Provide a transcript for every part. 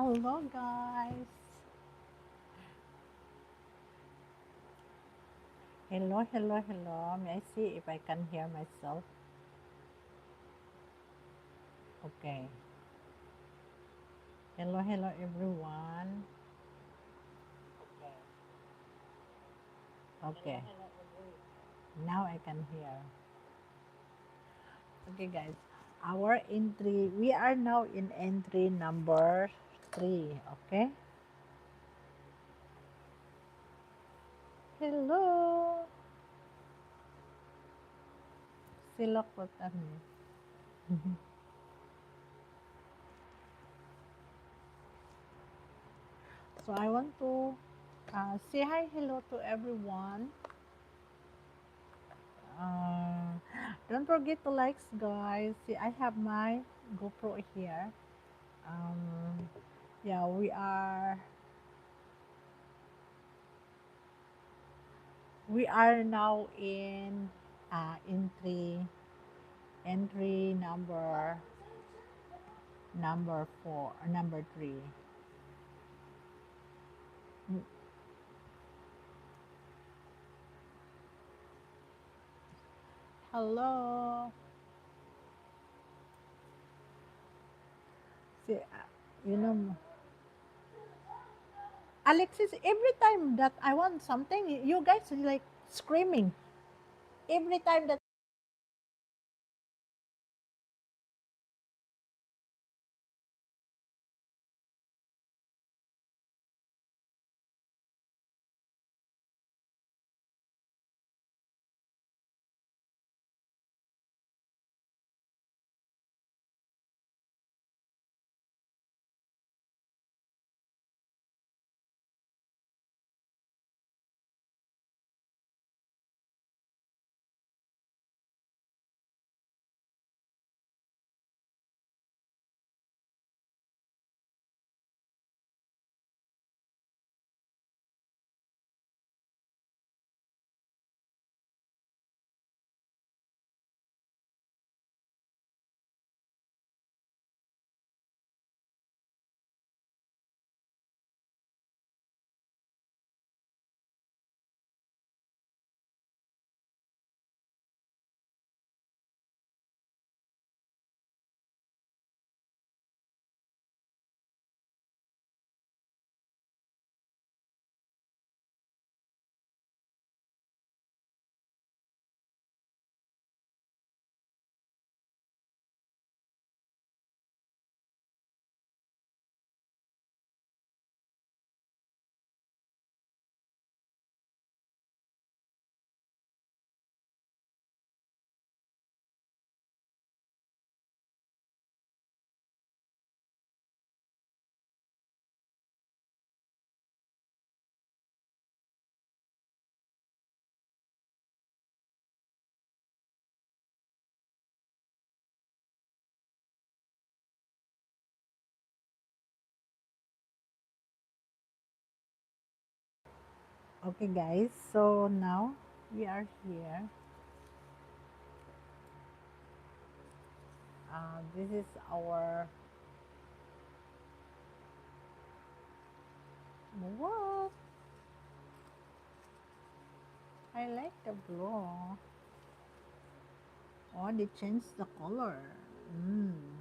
Hello, guys. Hello, hello, hello. May I see if I can hear myself? Okay. Hello, hello, everyone. Okay. Now I can hear. Okay, guys. Our entry, we are now in entry number 3. Okay. Hello. Silok po kami. So I want to say hi, hello to everyone. Uh, don't forget to like, guys. See, I have my GoPro here. Um, yeah, we are now in entry number 4, number 3. Mm, Hello. See, you know, Alexis. Every time that I want something, you guys are like screaming. Every time that. Okay, guys. So now we are here. This is our what? I like the blue. Oh, they changed the color. Mm.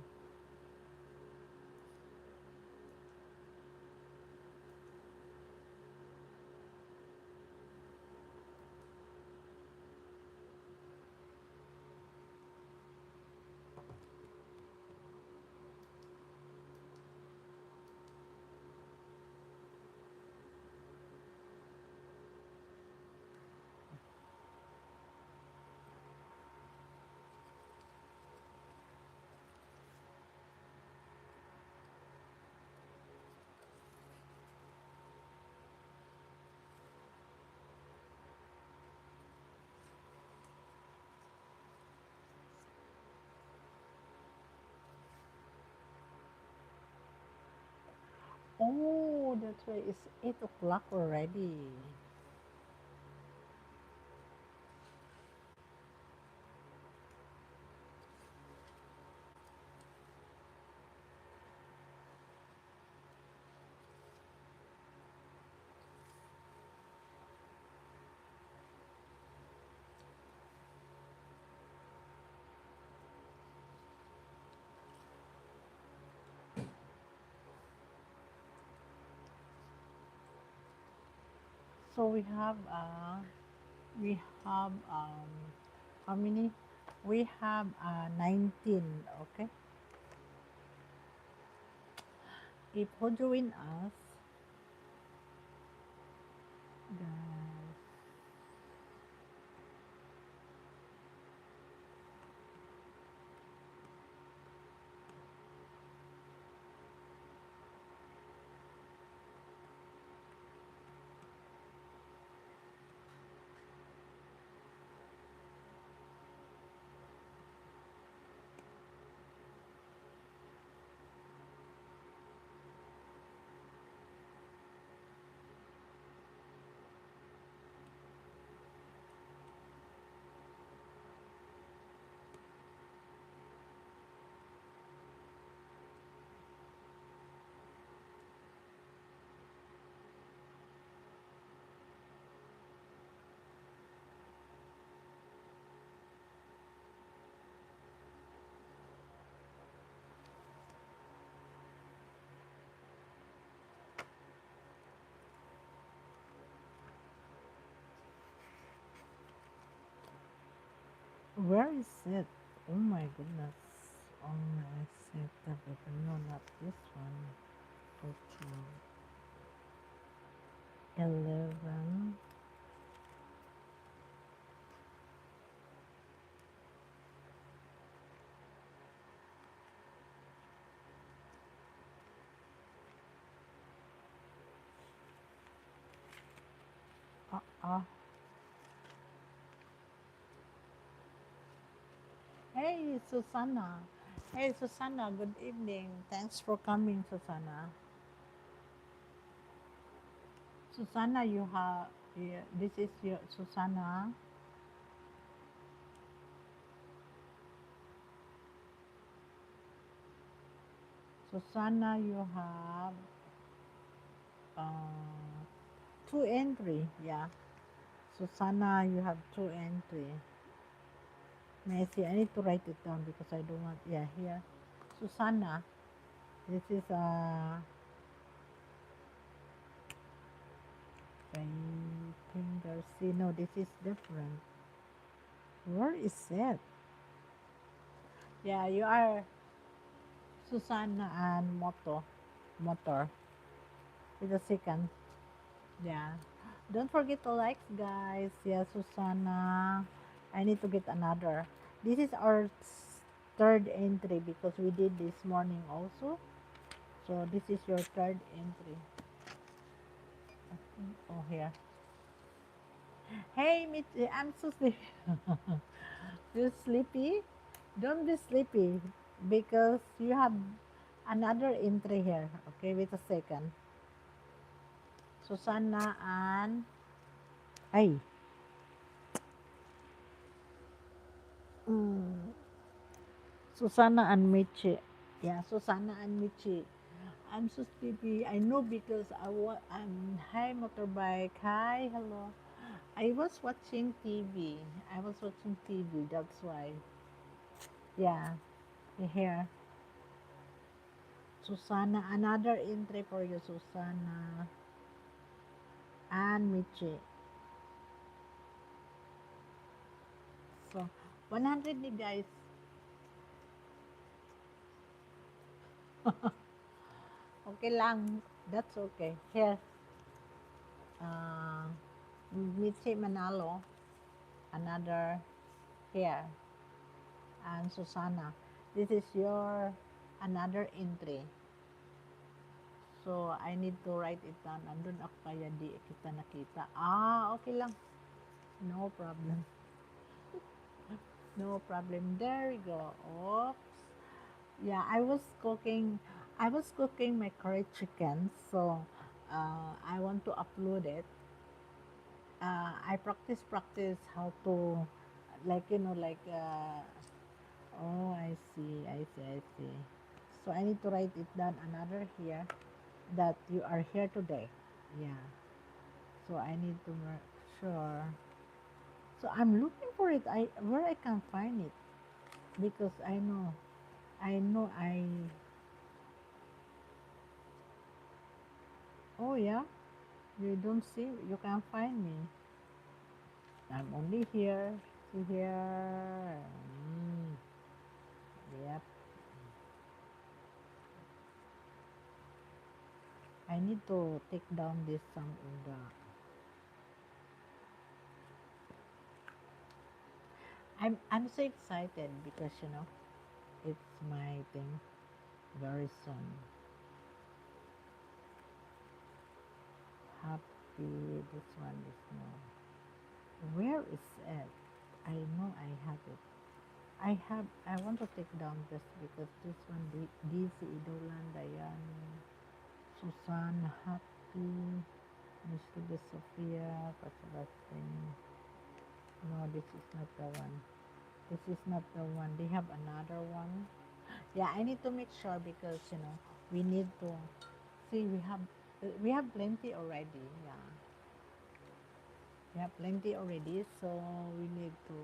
Oh, that's right. It's 8 o'clock already. So we have how many? We have 19. Okay. If who join us, guys. Where is it? Oh my goodness. Oh my set. No, not this one. 14, 11. Uh, uh. Hey, Susanna. Hey, Susanna. Good evening. Thanks for coming, Susanna. Susanna, you have. Yeah, this is your Susanna. Susanna, you have uh, two entry. Yeah. Susanna, you have two entry. May I see? I need to write it down because I don't want. Yeah, here. Susanna. This is Garcia. No, this is different. Where is it? Yeah, you are Susanna and Motor. With a second. Yeah. Don't forget to like, guys. Yeah, Susanna. I need to get another. This is our third entry because we did this morning also. So this is your third entry. Oh, here. Hey, I'm so sleepy. You sleepy? Don't be sleepy because you have another entry here. Okay, wait a second. Susanna and ay, mm, Susanna and Michi. Yeah, Susanna and Michi. I'm so sleepy. I know because I'm hi motorbike. Hi, hello. I was watching TV. I was watching TV. That's why. Yeah, you hear. Susanna, another entry for you, Susanna and Michi. So, 100 ni guys. Okay lang. That's okay. Here, uh, Michi Manalo, another here, and Susanna. This is your another entry. So, I need to write it down. Andun ako kaya di kita nakita. Ah, okay lang. No problem. No problem. There we go. Oops. Yeah, I was cooking my curry chicken, so I want to upload it. I practice how to, like, oh, I see. So I need to write it down another here that you are here today. Yeah. So I need to make sure. So I'm looking for it. I where I can find it because I know I. Oh yeah. You don't see, you can't find me. I'm only here. See here. Yep. I need to take down this some in the. I'm so excited because it's my thing very soon. Happy. This one is no. Where is it? I know I have it. I want to take down this because this one, DC Idolan, Dayan, Susan, Happy, Miss Sophia, Sebastian. No, this is not the one. This is not the one. They have another one. Yeah, I need to make sure because we need to see we have plenty already. Yeah, we have plenty already, so we need to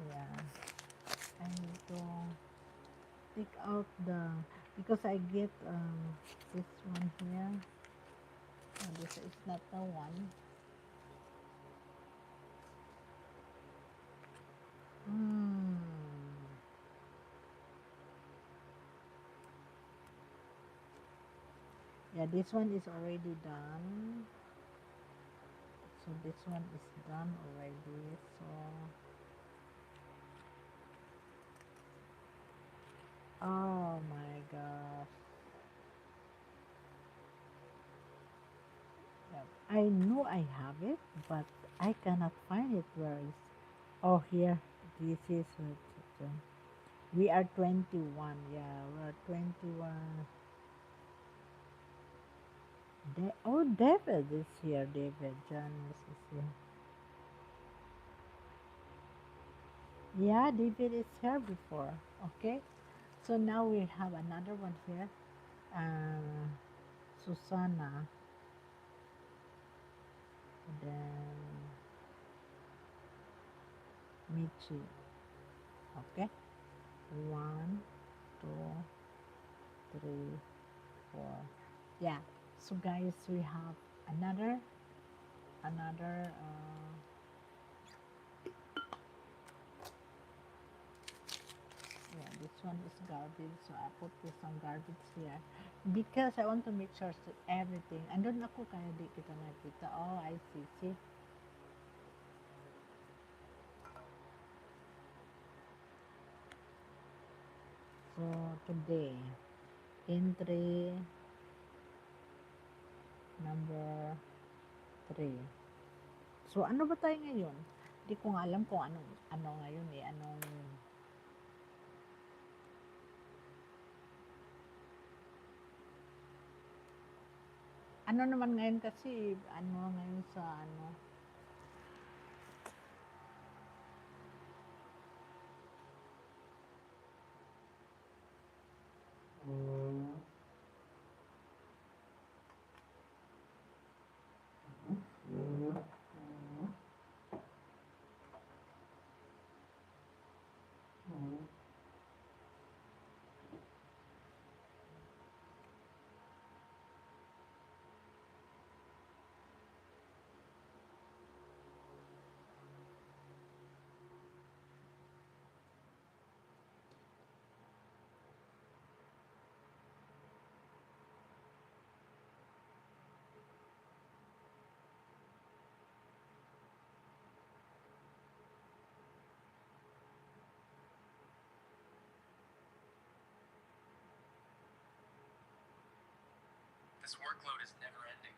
yeah. I need to take out the because I get this one here. Oh, this is not the one. Hmm. Yeah, this one is already done. So this one is done already. So oh my gosh. Yep. I know I have it, but I cannot find it. Where is? Oh, here. This is it. We are 21. Yeah, we are 21. Oh, David is here. David Janice is here. Yeah, David is here before. Okay. So now we have another one here. Uh, Susanna. Then Michi. Okay. One, two, three, four. Yeah. So guys, we have another yeah, this one is garbage, so I put this some garbage here because I want to make sure that everything andun ako kaya di kita nakita. Oh, I see. So today entry number 3. So ano ba tayo ngayon? Di ko nga alam kung ano ngayon ano naman ngayon kasi ano ngayon sa ano. This workload is never ending.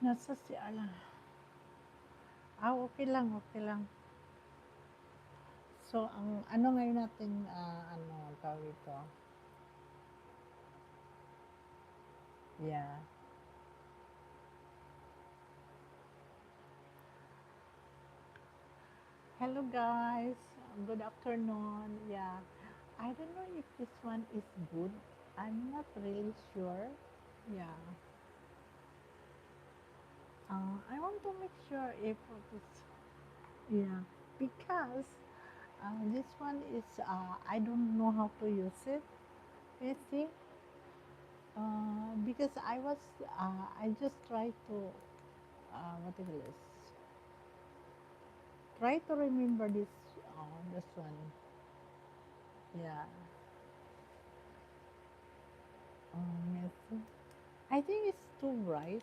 Nasa si ala. Okay lang. So ang ano ngayon natin ano kawito. Yeah. Hello guys. Good afternoon. Yeah. I don't know if this one is good. I'm not really sure. Yeah. I want to make sure if it is, yeah, because this one is I don't know how to use it. You see, because I just try to what it is, try to remember this one. Yeah. Yes. I think it's too bright.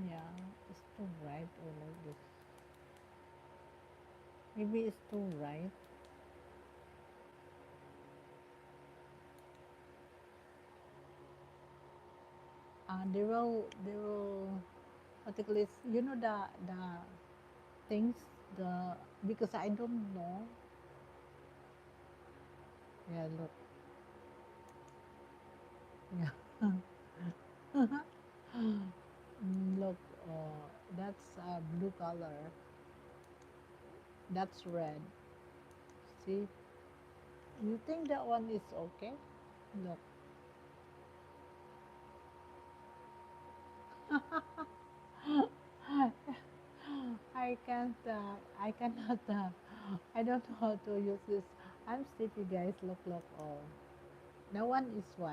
Yeah, it's too bright or like this. Maybe it's too bright. They will particularly, the things, the because I don't know. Yeah, look. Yeah. Look, that's blue color. That's red. See, you think that one is okay? Look. I can't. I cannot. I don't know how to use this. I'm sleepy, guys. Look, look. Oh, that one is white.